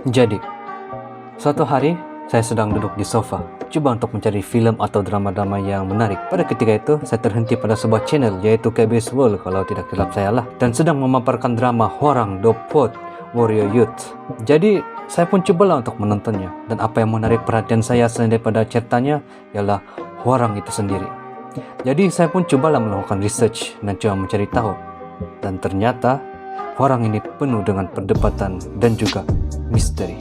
Jadi, suatu hari saya sedang duduk di sofa, coba untuk mencari film atau drama-drama yang menarik. Pada ketika itu, saya terhenti pada sebuah channel, yaitu KBS World kalau tidak silap saya lah, dan sedang memaparkan drama Hwarang The Fourth Warrior Youth. Jadi, saya pun cobalah untuk menontonnya, dan apa yang menarik perhatian saya selain daripada ceritanya ialah Hwarang itu sendiri. Jadi, saya pun cobalah melakukan research dan coba mencari tahu, dan ternyata Hwarang ini penuh dengan perdebatan dan juga misteri.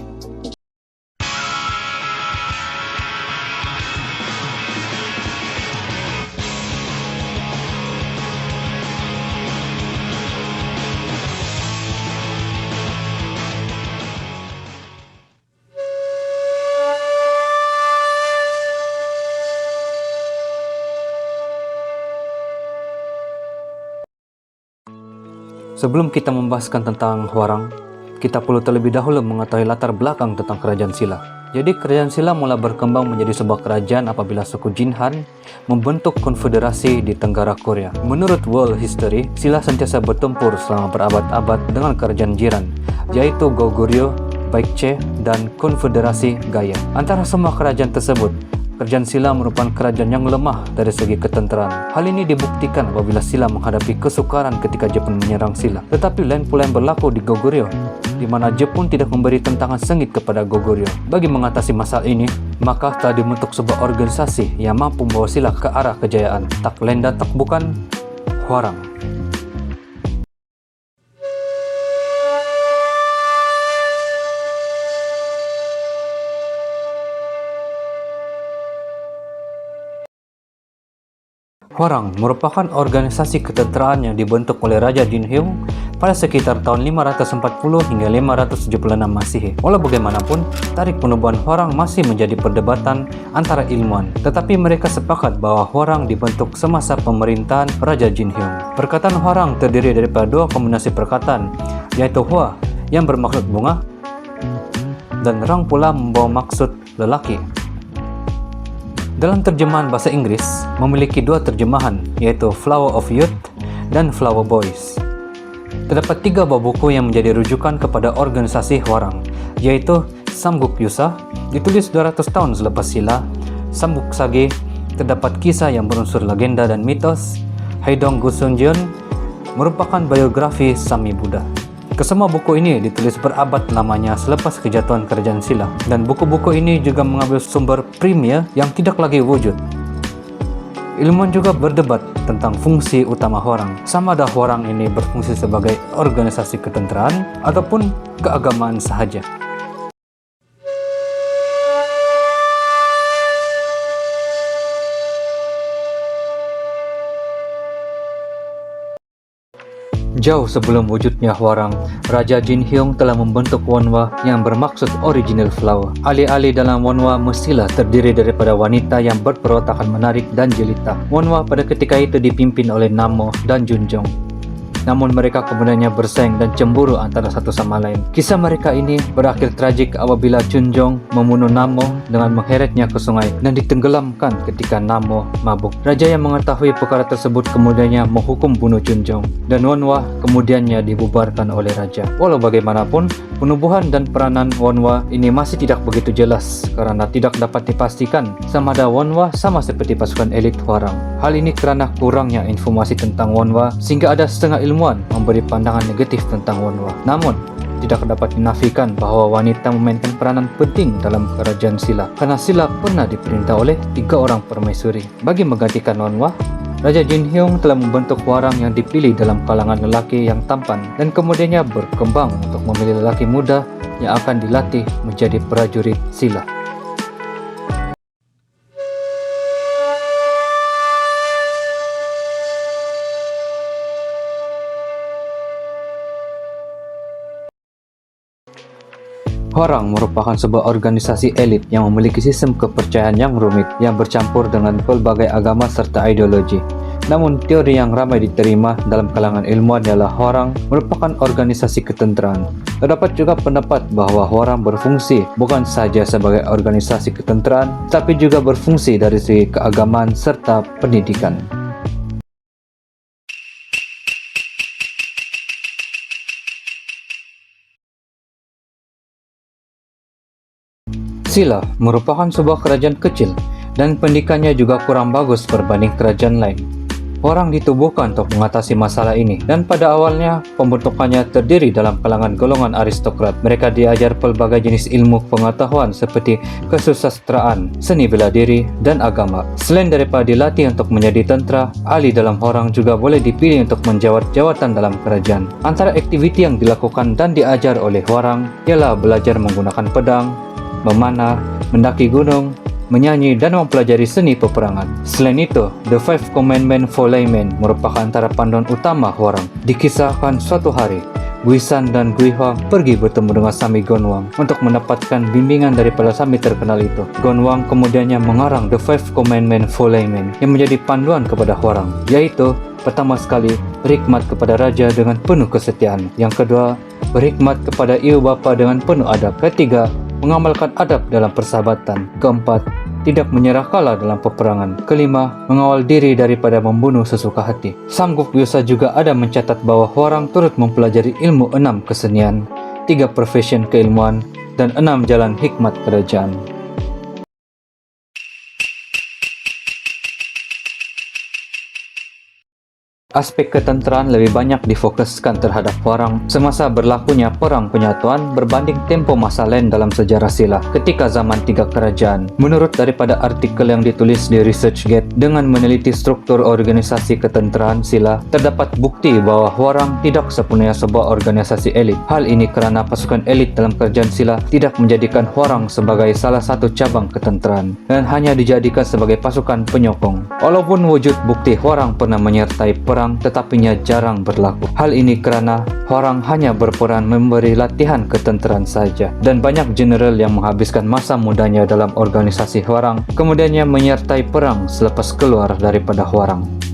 Sebelum kita membahaskan tentang Hwarang, kita perlu terlebih dahulu mengetahui latar belakang tentang kerajaan Silla. Jadi kerajaan Silla mula berkembang menjadi sebuah kerajaan apabila suku Jin Han membentuk konfederasi di Tenggara Korea. Menurut world history, Silla sentiasa bertempur selama berabad-abad dengan kerajaan jiran, yaitu Goguryeo, Baekje, dan Konfederasi Gaya. Antara semua kerajaan tersebut, kerajaan Silla merupakan kerajaan yang lemah dari segi ketenteraan. Hal ini dibuktikan apabila Silla menghadapi kesukaran ketika Jepun menyerang Silla. Tetapi lain pula yang berlaku di Goguryeo, di mana Jepun tidak memberi tentangan sengit kepada Goguryeo. Bagi mengatasi masalah ini, maka telah dibentuk sebuah organisasi yang mampu membawa Silla ke arah kejayaan. Tak lain dan tak bukan, Hwarang. Hwarang merupakan organisasi ketenteraan yang dibentuk oleh Raja Jinheung pada sekitar tahun 540 hingga 576 Masehi. Walau bagaimanapun, tarikh penubuhan Hwarang masih menjadi perdebatan antara ilmuwan, tetapi mereka sepakat bahwa Hwarang dibentuk semasa pemerintahan Raja Jinheung. Perkataan Hwarang terdiri daripada dua kombinasi perkataan, yaitu Hwa yang bermaksud bunga dan Rang pula membawa maksud lelaki. Dalam terjemahan bahasa Inggris, memiliki dua terjemahan, yaitu Flower of Youth dan Flower Boys. Terdapat tiga buah buku yang menjadi rujukan kepada organisasi Hwarang, yaitu Samguk Yusa, ditulis 200 tahun selepas Silla, Samguk Sage, terdapat kisah yang berunsur legenda dan mitos, Haedong Gusunjeon, merupakan biografi Sami Buddha. Kesemua buku ini ditulis berabad lamanya selepas kejatuhan kerajaan Silla, dan buku-buku ini juga mengambil sumber premier yang tidak lagi wujud. Ilmuwan juga berdebat tentang fungsi utama Hwarang, sama ada Hwarang ini berfungsi sebagai organisasi ketenteraan ataupun keagamaan sahaja. Jauh sebelum wujudnya Hwarang, Raja Jinheung telah membentuk Wonwa yang bermaksud original flower. Alih-alih dalam Wonwa mestilah terdiri daripada wanita yang berperwatakan menarik dan jelita. Wonwa pada ketika itu dipimpin oleh Namo dan Junjong. Namun mereka kemudiannya bersaing dan cemburu antara satu sama lain. Kisah mereka ini berakhir tragik apabila Junjong membunuh Namo dengan mengheretnya ke sungai dan ditenggelamkan ketika Namo mabuk. Raja yang mengetahui perkara tersebut kemudiannya menghukum bunuh Junjong, dan Wonwa kemudiannya dibubarkan oleh raja. Walau bagaimanapun, penubuhan dan peranan Wonwa ini masih tidak begitu jelas karena tidak dapat dipastikan sama ada Wonwa sama seperti pasukan elit Hwarang. Hal ini karena kurangnya informasi tentang Wonwa, sehingga ada setengah ilmuwan memberi pandangan negatif tentang Wonwa. Namun, tidak dapat dinafikan bahwa wanita memainkan peranan penting dalam kerajaan Silla, karena Silla pernah diperintah oleh 3 orang permaisuri. Bagi menggantikan Wonwa, Raja Jinheung telah membentuk Hwarang yang dipilih dalam kalangan lelaki yang tampan, dan kemudiannya berkembang untuk memilih lelaki muda yang akan dilatih menjadi prajurit Silla. Hwarang merupakan sebuah organisasi elit yang memiliki sistem kepercayaan yang rumit yang bercampur dengan pelbagai agama serta ideologi. Namun teori yang ramai diterima dalam kalangan ilmuwan ialah Hwarang merupakan organisasi ketenteraan. Terdapat juga pendapat bahwa Hwarang berfungsi bukan saja sebagai organisasi ketenteraan, tapi juga berfungsi dari segi keagamaan serta pendidikan. Silla merupakan sebuah kerajaan kecil dan pendidikannya juga kurang bagus berbanding kerajaan lain. Hwarang ditubuhkan untuk mengatasi masalah ini, dan pada awalnya pembentukannya terdiri dalam kalangan golongan aristokrat. Mereka diajar pelbagai jenis ilmu pengetahuan seperti kesusastraan, seni bela diri, dan agama. Selain daripada dilatih untuk menjadi tentera, ahli dalam Hwarang juga boleh dipilih untuk menjawat jawatan dalam kerajaan. Antara aktiviti yang dilakukan dan diajar oleh Hwarang ialah belajar menggunakan pedang, memanah, mendaki gunung, menyanyi, dan mempelajari seni peperangan. Selain itu, The Five Commandments for Laymen merupakan antara panduan utama Hwarang. Dikisahkan suatu hari, Guisan dan Guihua pergi bertemu dengan Sami Gonwang untuk mendapatkan bimbingan daripada Sami terkenal itu. Gonwang kemudiannya mengarang The Five Commandments for Laymen yang menjadi panduan kepada Hwarang, yaitu pertama sekali, berkhidmat kepada raja dengan penuh kesetiaan. Yang kedua, berkhidmat kepada ibu bapa dengan penuh adab. Ketiga, mengamalkan adab dalam persahabatan. Keempat, tidak menyerah kalah dalam peperangan. Kelima, mengawal diri daripada membunuh sesuka hati. Samguk Yusa juga ada mencatat bahwa Hwarang turut mempelajari ilmu 6 kesenian, 3 profesi keilmuan, dan 6 jalan hikmat kerajaan. Aspek ketenteraan lebih banyak difokuskan terhadap Hwarang semasa berlakunya Perang Penyatuan berbanding tempo masa lain dalam sejarah Silla ketika zaman 3 kerajaan. Menurut daripada artikel yang ditulis di ResearchGate, dengan meneliti struktur organisasi ketenteraan Silla, terdapat bukti bahwa Hwarang tidak sepenuhnya sebuah organisasi elit. Hal ini kerana pasukan elit dalam kerajaan Silla tidak menjadikan Hwarang sebagai salah satu cabang ketenteraan dan hanya dijadikan sebagai pasukan penyokong. Walaupun wujud bukti Hwarang pernah menyertai perang, tetapinya jarang berlaku. Hal ini kerana Hwarang hanya berperan memberi latihan ketenteraan saja, dan banyak jeneral yang menghabiskan masa mudanya dalam organisasi Hwarang kemudiannya menyertai perang selepas keluar daripada Hwarang.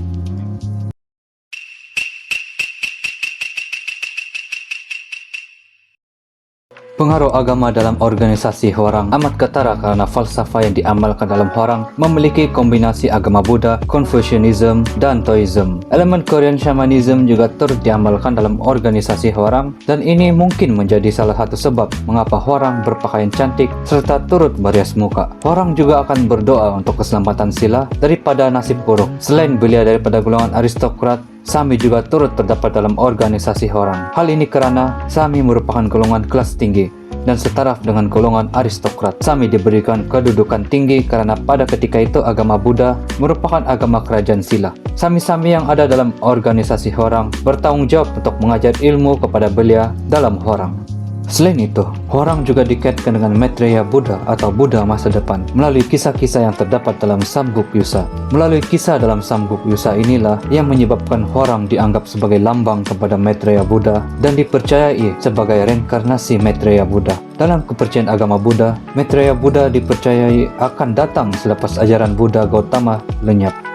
Pengaruh agama dalam organisasi Hwarang amat ketara kerana falsafah yang diamalkan dalam Hwarang memiliki kombinasi agama Buddha, Confucianism, dan Taoism. Elemen Korean Shamanism juga turut diamalkan dalam organisasi Hwarang, dan ini mungkin menjadi salah satu sebab mengapa Hwarang berpakaian cantik serta turut berias muka. Hwarang juga akan berdoa untuk keselamatan Silla daripada nasib buruk. Selain beliau daripada golongan aristokrat, Sami juga turut terdapat dalam organisasi Hwarang. Hal ini kerana Sami merupakan golongan kelas tinggi dan setaraf dengan golongan aristokrat. Sami diberikan kedudukan tinggi kerana pada ketika itu agama Buddha merupakan agama kerajaan Silla. Sami-sami yang ada dalam organisasi Hwarang bertanggungjawab untuk mengajar ilmu kepada belia dalam Hwarang. Selain itu, Hwarang juga dikaitkan dengan Maitreya Buddha atau Buddha masa depan melalui kisah-kisah yang terdapat dalam Samguk Yusa. Melalui kisah dalam Samguk Yusa inilah yang menyebabkan Hwarang dianggap sebagai lambang kepada Maitreya Buddha dan dipercayai sebagai reinkarnasi Maitreya Buddha. Dalam kepercayaan agama Buddha, Maitreya Buddha dipercayai akan datang selepas ajaran Buddha Gautama lenyap.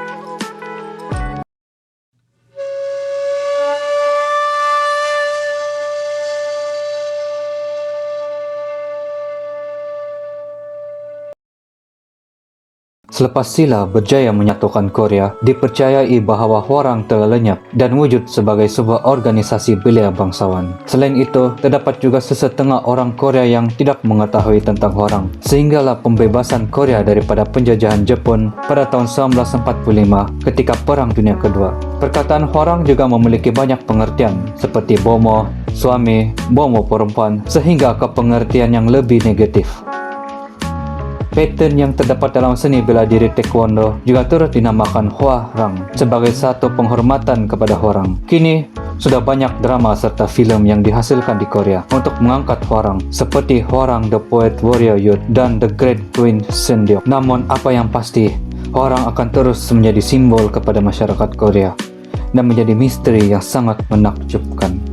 Selepas Silla berjaya menyatukan Korea, dipercayai bahawa Hwarang telah lenyap dan wujud sebagai sebuah organisasi belia bangsawan. Selain itu, terdapat juga sesetengah orang Korea yang tidak mengetahui tentang Hwarang, sehinggalah pembebasan Korea daripada penjajahan Jepun pada tahun 1945 ketika Perang Dunia Kedua. Perkataan Hwarang juga memiliki banyak pengertian seperti bomo, suami, bomo perempuan, sehingga ke pengertian yang lebih negatif. Pattern yang terdapat dalam seni bela diri Taekwondo juga turut dinamakan Hwarang sebagai satu penghormatan kepada Hwarang. Kini, sudah banyak drama serta filem yang dihasilkan di Korea untuk mengangkat Hwarang seperti Hwarang the Poet Warrior Youth dan The Great Queen Sendeok. Namun, apa yang pasti, Hwarang akan terus menjadi simbol kepada masyarakat Korea dan menjadi misteri yang sangat menakjubkan.